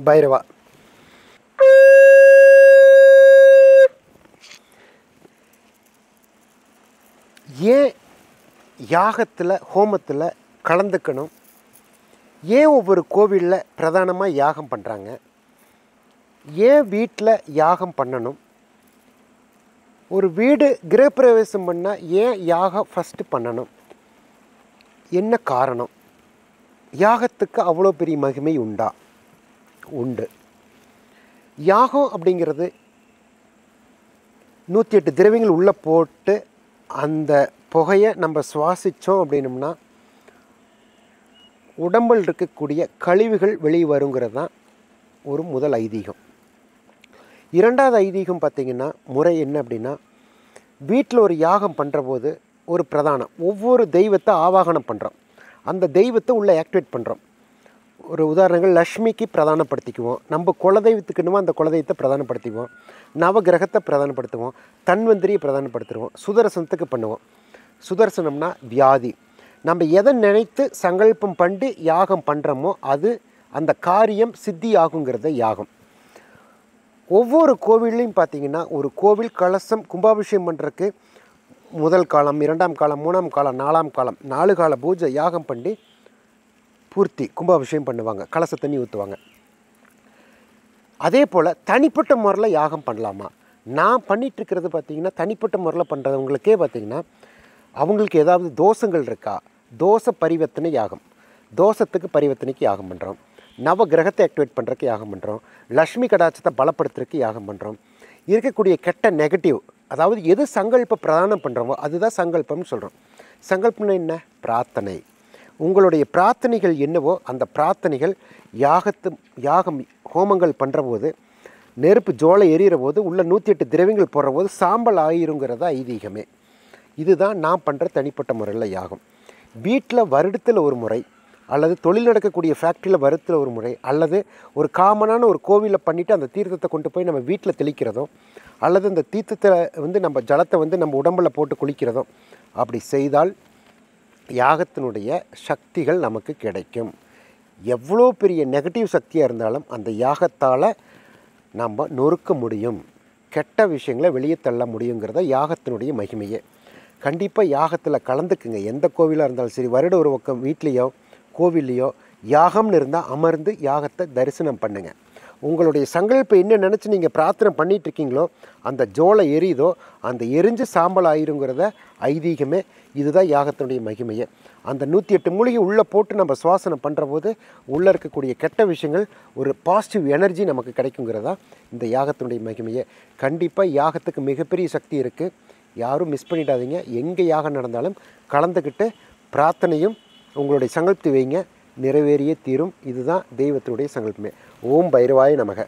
பைரவா. ஏன் யாகத்தில் ஹோமத்தில் கலந்துக்கணும்? ஏன் ஒவ்வொரு கோவிலில் பிரதானமாக யாகம் பண்ணுறாங்க? ஏன் வீட்டில் யாகம் பண்ணணும்? ஒரு வீடு கிரகப்பிரவேசம் பண்ணால் ஏன் யாகம் ஃபஸ்ட்டு பண்ணணும்? என்ன காரணம்? யாகத்துக்கு அவ்வளோ பெரிய மகிமை உண்டா? உண்டு. யாகம் அப்படிங்கிறது 108 திரவியங்கள் உள்ளே போட்டு அந்த புகையை நம்ம சுவாசித்தோம் அப்படின்னம்னா உடம்பில் இருக்கக்கூடிய கழிவுகள் வெளியே வருங்கிறது தான் ஒரு முதல் ஐதீகம். இரண்டாவது ஐதீகம் பார்த்திங்கன்னா முறை என்ன அப்படின்னா, வீட்டில் ஒரு யாகம் பண்ணுற போது ஒரு பிரதானம் ஒவ்வொரு தெய்வத்தை ஆவாகனம் பண்ணுறோம். அந்த தெய்வத்தை உள்ளே ஆக்டிவேட் பண்ணுறோம். ஒரு உதாரணங்கள் லக்ஷ்மிக்கு பிரதானப்படுத்திக்குவோம், நம்ம குலதெய்வத்துக்குன்னுமோ அந்த குலதெய்வத்தை பிரதானப்படுத்திக்குவோம், நவகிரகத்தை பிரதானப்படுத்துவோம், தன்வந்திரியை பிரதானப்படுத்துவோம், சுதர்சனத்துக்கு பண்ணுவோம். சுதர்சனம்னா வியாதி. நம்ம எதை நினைத்து சங்கல்பம் பண்ணி யாகம் பண்ணுறோமோ அது அந்த காரியம் சித்தி ஆகுங்கிறத யாகம். ஒவ்வொரு கோவில்லையும் பார்த்திங்கன்னா ஒரு கோவில் கலசம் கும்பாபிஷேகம் பண்ணுறதுக்கு முதல் காலம், 2ஆம் காலம், 3ஆம் காலம், 4ஆம் காலம் 4 கால பூஜை யாகம் பண்ணி பூர்த்தி கும்பாபிஷேகம் பண்ணுவாங்க, கலச தண்ணி ஊற்றுவாங்க. அதே போல் தனிப்பட்ட முறையில் யாகம் பண்ணலாமா? நான் பண்ணிகிட்ருக்கிறது பார்த்திங்கன்னா தனிப்பட்ட முறையில் பண்ணுறவங்களுக்கே பார்த்திங்கன்னா அவங்களுக்கு ஏதாவது தோஷங்கள் இருக்கா? தோஷ பரிவர்த்தனை யாகம், தோஷத்துக்கு பரிவர்த்தனைக்கு யாகம் பண்ணுறோம். நவ கிரகத்தை ஆக்டிவேட் பண்ணுறதுக்கு யாகம் பண்ணுறோம். லக்ஷ்மி கடாட்சத்தை பலப்படுத்துறதுக்கு யாகம் பண்ணுறோம். இருக்கக்கூடிய கெட்ட நெகட்டிவ், அதாவது எது சங்கல்ப பிரதானம் பண்ணுறோமோ அதுதான் சங்கல்பம்னு சொல்கிறோம். சங்கல்பம்னா என்ன? பிரார்த்தனை. உங்களுடைய பிரார்த்தனைகள் என்னவோ அந்த பிரார்த்தனைகள் யாகம் ஹோமங்கள் பண்ணுற போது நெருப்பு ஜோலை எரிகிற போது உள்ள 108 திரவியங்கள் போடுற போது சாம்பல் ஆயிருங்கிறதா ஐதீகமே. இதுதான் நான் பண்ணுற தனிப்பட்ட முறையில் யாகம். வீட்டில் வருடத்தில் ஒரு முறை, அல்லது தொழில் நடக்கக்கூடிய ஃபேக்ட்ரியில் வருடத்தில் ஒரு முறை, அல்லது ஒரு காமனான ஒரு கோவிலில் பண்ணிவிட்டு அந்த தீர்த்தத்தை கொண்டு போய் நம்ம வீட்டில் தெளிக்கிறதோ, அல்லது அந்த தீர்த்தத்தை நம்ம ஜலத்தை நம்ம உடம்பில் போட்டு குளிக்கிறதோ அப்படி செய்தால் யாகத்தினுடைய சக்திகள் நமக்கு கிடைக்கும். எவ்வளோ பெரிய நெகட்டிவ் சக்தியாக இருந்தாலும் அந்த யாகத்தால் நம்ம நொறுக்க முடியும், கெட்ட விஷயங்களை வெளியே தள்ள முடியுங்கிறத யாகத்தினுடைய மகிமையே. கண்டிப்பாக யாகத்தில் கலந்துக்குங்க. எந்த கோவிலாக இருந்தாலும் சரி, வருட ஒரு பக்கம் வீட்லேயோ கோவில்லையோ யாகம்னு இருந்தால் அமர்ந்து யாகத்தை தரிசனம் பண்ணுங்கள். உங்களுடைய சங்கல்பம் என்ன நினச்சி நீங்கள் பிரார்த்தனை பண்ணிகிட்ருக்கீங்களோ அந்த ஜோலை எரியுதோ அந்த எரிஞ்சு சாம்பல் ஆயிருங்கிறத ஐதீகமே. இதுதான் யாகத்தினுடைய மகிமையை. அந்த 108 மூலிகை உள்ளே போட்டு நம்ம சுவாசனை பண்ணுற போது உள்ளே இருக்கக்கூடிய கெட்ட விஷயங்கள் ஒரு பாசிட்டிவ் எனர்ஜி நமக்கு கிடைக்குங்கிறதா இந்த யாகத்தினுடைய மகிமையை. கண்டிப்பாக யாகத்துக்கு மிகப்பெரிய சக்தி இருக்குது. யாரும் மிஸ் பண்ணிடாதீங்க. எங்கே யாகம் நடந்தாலும் கலந்துக்கிட்டு பிரார்த்தனையும் உங்களுடைய சங்கல்பத்தை வைங்க, நிறைவேறியே தீரும். இதுதான் தெய்வத்தினுடைய சங்கல்பமே. ஓம் பைரவாய நமக.